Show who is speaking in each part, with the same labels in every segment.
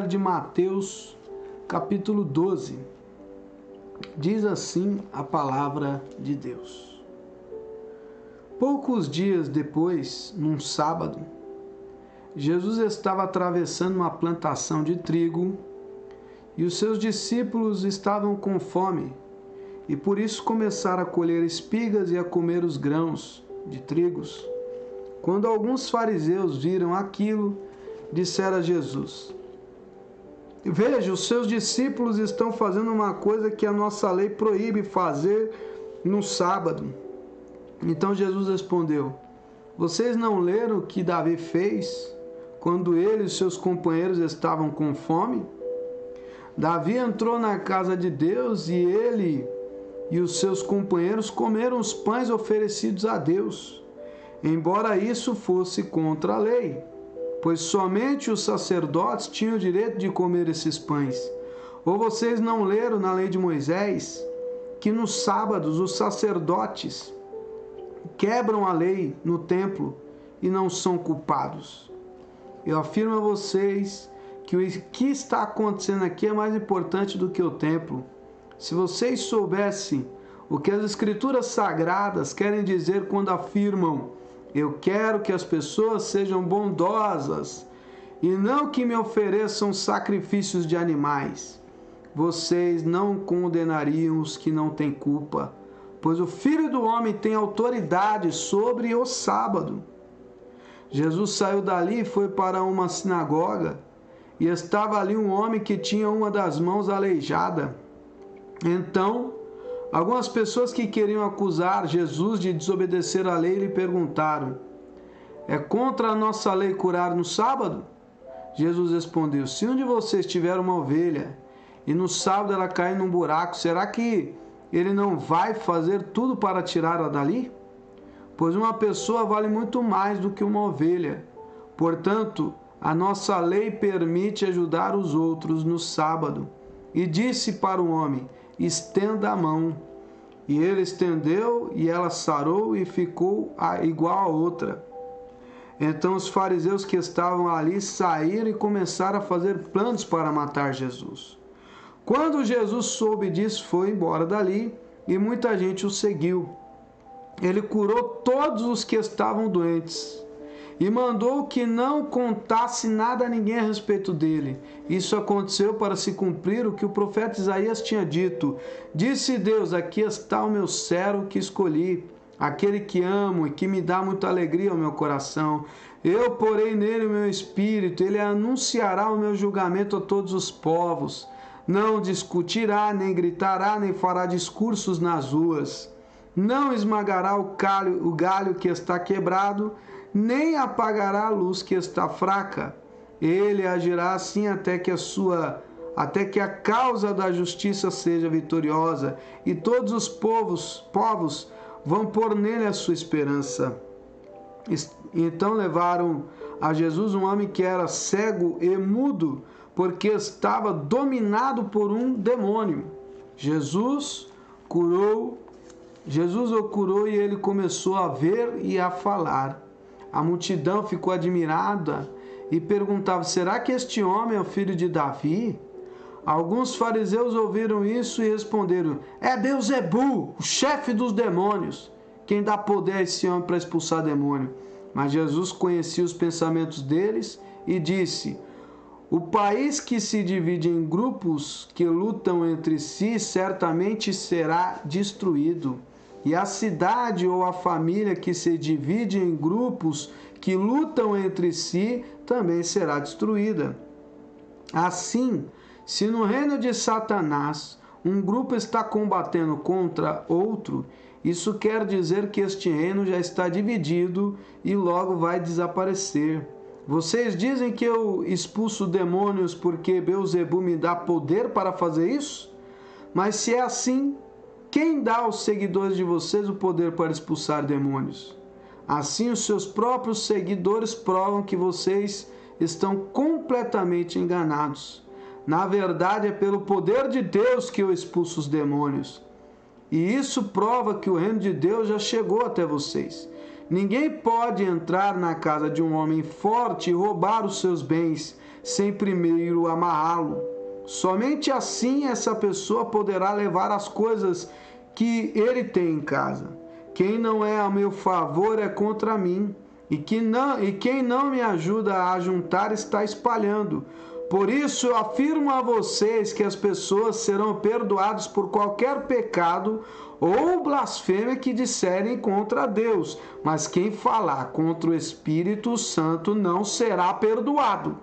Speaker 1: De Mateus, capítulo 12. Diz assim a palavra de Deus. Poucos dias depois, num sábado, Jesus estava atravessando uma plantação de trigo e os seus discípulos estavam com fome e por isso começaram a colher espigas e a comer os grãos de trigos. Quando alguns fariseus viram aquilo, disseram a Jesus: Veja, os seus discípulos estão fazendo uma coisa que a nossa lei proíbe fazer no sábado. Então Jesus respondeu: Vocês não leram o que Davi fez quando ele e seus companheiros estavam com fome? Davi entrou na casa de Deus e ele e os seus companheiros comeram os pães oferecidos a Deus, embora isso fosse contra a lei. Pois somente os sacerdotes tinham o direito de comer esses pães. Ou vocês não leram na lei de Moisés que nos sábados os sacerdotes quebram a lei no templo e não são culpados? Eu afirmo a vocês que o que está acontecendo aqui é mais importante do que o templo. Se vocês soubessem o que as escrituras sagradas querem dizer quando afirmam: Eu quero que as pessoas sejam bondosas e não que me ofereçam sacrifícios de animais, vocês não condenariam os que não têm culpa, pois o Filho do Homem tem autoridade sobre o sábado. Jesus saiu dali e foi para uma sinagoga, e estava ali um homem que tinha uma das mãos aleijada. Então, algumas pessoas que queriam acusar Jesus de desobedecer à lei lhe perguntaram: É contra a nossa lei curar no sábado? Jesus respondeu: Se um de vocês tiver uma ovelha e no sábado ela cair num buraco, será que ele não vai fazer tudo para tirá-la dali? Pois uma pessoa vale muito mais do que uma ovelha. Portanto, a nossa lei permite ajudar os outros no sábado. E disse para o homem: Estenda a mão. E ele estendeu, e ela sarou e ficou igual a outra. Então os fariseus que estavam ali saíram e começaram a fazer planos para matar Jesus. Quando Jesus soube disso, foi embora dali, e muita gente o seguiu. Ele curou todos os que estavam doentes e mandou que não contasse nada a ninguém a respeito dele. Isso aconteceu para se cumprir o que o profeta Isaías tinha dito. Disse Deus: Aqui está o meu servo que escolhi, aquele que amo e que me dá muita alegria ao meu coração. Eu porei nele o meu espírito, ele anunciará o meu julgamento a todos os povos. Não discutirá, nem gritará, nem fará discursos nas ruas. Não esmagará o galho que está quebrado, nem apagará a luz que está fraca. Ele agirá assim até que a causa da justiça seja vitoriosa, e todos os povos vão pôr nele a sua esperança. Então levaram a Jesus um homem que era cego e mudo, porque estava dominado por um demônio. Jesus o curou e ele começou a ver e a falar. A multidão ficou admirada e perguntava: Será que este homem é o filho de Davi? Alguns fariseus ouviram isso e responderam: É Beelzebu, o chefe dos demônios, quem dá poder a esse homem para expulsar demônio. Mas Jesus conhecia os pensamentos deles e disse: O país que se divide em grupos que lutam entre si certamente será destruído. E a cidade ou a família que se divide em grupos que lutam entre si também será destruída. Assim, se no reino de Satanás um grupo está combatendo contra outro, isso quer dizer que este reino já está dividido e logo vai desaparecer. Vocês dizem que eu expulso demônios porque Beelzebu me dá poder para fazer isso? Mas se é assim, quem dá aos seguidores de vocês o poder para expulsar demônios? Assim, os seus próprios seguidores provam que vocês estão completamente enganados. Na verdade, é pelo poder de Deus que eu expulso os demônios. E isso prova que o reino de Deus já chegou até vocês. Ninguém pode entrar na casa de um homem forte e roubar os seus bens, sem primeiro amarrá-lo. Somente assim essa pessoa poderá levar as coisas que ele tem em casa. Quem não é a meu favor é contra mim, e quem não me ajuda a juntar está espalhando. Por isso eu afirmo a vocês que as pessoas serão perdoadas por qualquer pecado ou blasfêmia que disserem contra Deus, mas quem falar contra o Espírito Santo não será perdoado.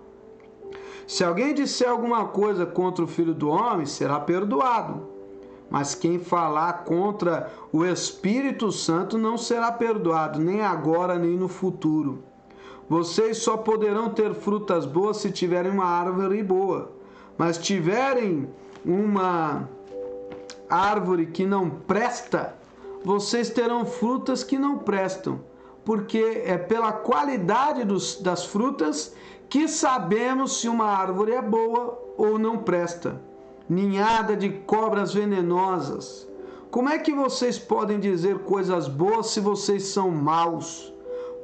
Speaker 1: Se alguém disser alguma coisa contra o Filho do Homem, será perdoado. Mas quem falar contra o Espírito Santo não será perdoado, nem agora nem no futuro. Vocês só poderão ter frutas boas se tiverem uma árvore boa. Mas tiverem uma árvore que não presta, vocês terão frutas que não prestam. Porque é pela qualidade das frutas que sabemos se uma árvore é boa ou não presta. Ninhada de cobras venenosas. Como é que vocês podem dizer coisas boas se vocês são maus?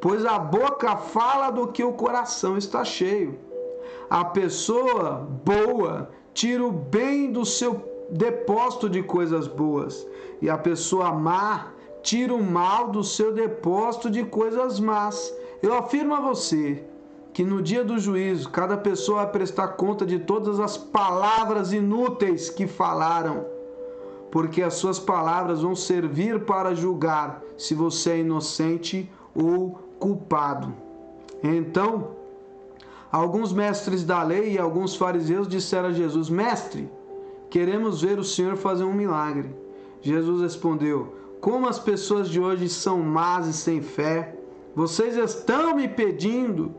Speaker 1: Pois a boca fala do que o coração está cheio. A pessoa boa tira o bem do seu depósito de coisas boas, e a pessoa má tira o mal do seu depósito de coisas más. Eu afirmo a você que no dia do juízo, cada pessoa vai prestar conta de todas as palavras inúteis que falaram, porque as suas palavras vão servir para julgar se você é inocente ou culpado. Então, alguns mestres da lei e alguns fariseus disseram a Jesus: Mestre, queremos ver o Senhor fazer um milagre. Jesus respondeu: Como as pessoas de hoje são más e sem fé, vocês estão me pedindo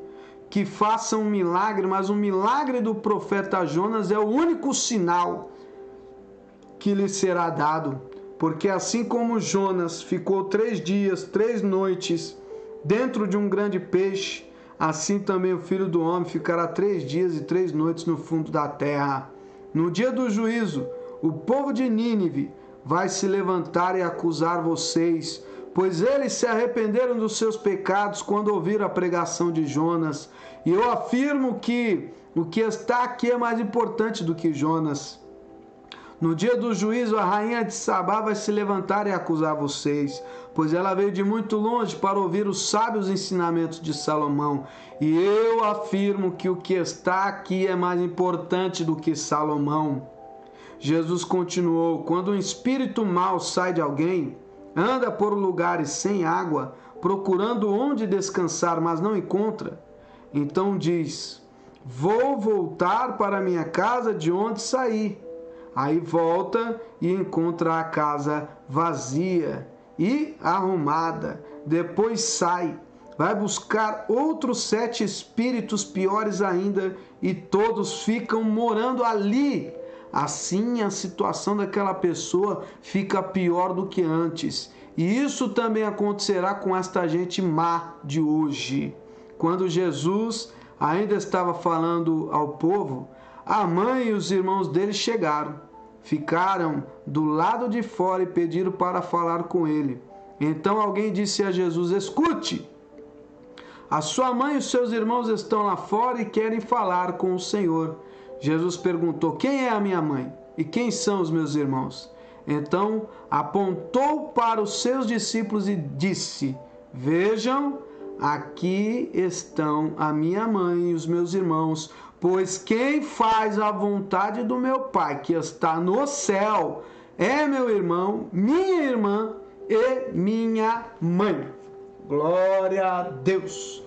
Speaker 1: que façam um milagre, mas o milagre do profeta Jonas é o único sinal que lhe será dado. Porque assim como Jonas ficou 3 dias, 3 noites dentro de um grande peixe, assim também o Filho do Homem ficará 3 dias e 3 noites no fundo da terra. No dia do juízo, o povo de Nínive vai se levantar e acusar vocês, pois eles se arrependeram dos seus pecados quando ouviram a pregação de Jonas. E eu afirmo que o que está aqui é mais importante do que Jonas. No dia do juízo, a rainha de Sabá vai se levantar e acusar vocês, pois ela veio de muito longe para ouvir os sábios ensinamentos de Salomão. E eu afirmo que o que está aqui é mais importante do que Salomão. Jesus continuou: Quando um espírito mau sai de alguém, anda por lugares sem água, procurando onde descansar, mas não encontra. Então diz: Vou voltar para minha casa de onde saí. Aí volta e encontra a casa vazia e arrumada. Depois sai, vai buscar outros 7 espíritos piores ainda, e todos ficam morando ali. Assim a situação daquela pessoa fica pior do que antes. E isso também acontecerá com esta gente má de hoje. Quando Jesus ainda estava falando ao povo, a mãe e os irmãos dele chegaram, ficaram do lado de fora e pediram para falar com ele. Então alguém disse a Jesus: Escute, a sua mãe e os seus irmãos estão lá fora e querem falar com o Senhor. Jesus perguntou: Quem é a minha mãe? E quem são os meus irmãos? Então apontou para os seus discípulos e disse: Vejam, aqui estão a minha mãe e os meus irmãos, pois quem faz a vontade do meu Pai que está no céu é meu irmão, minha irmã e minha mãe. Glória a Deus!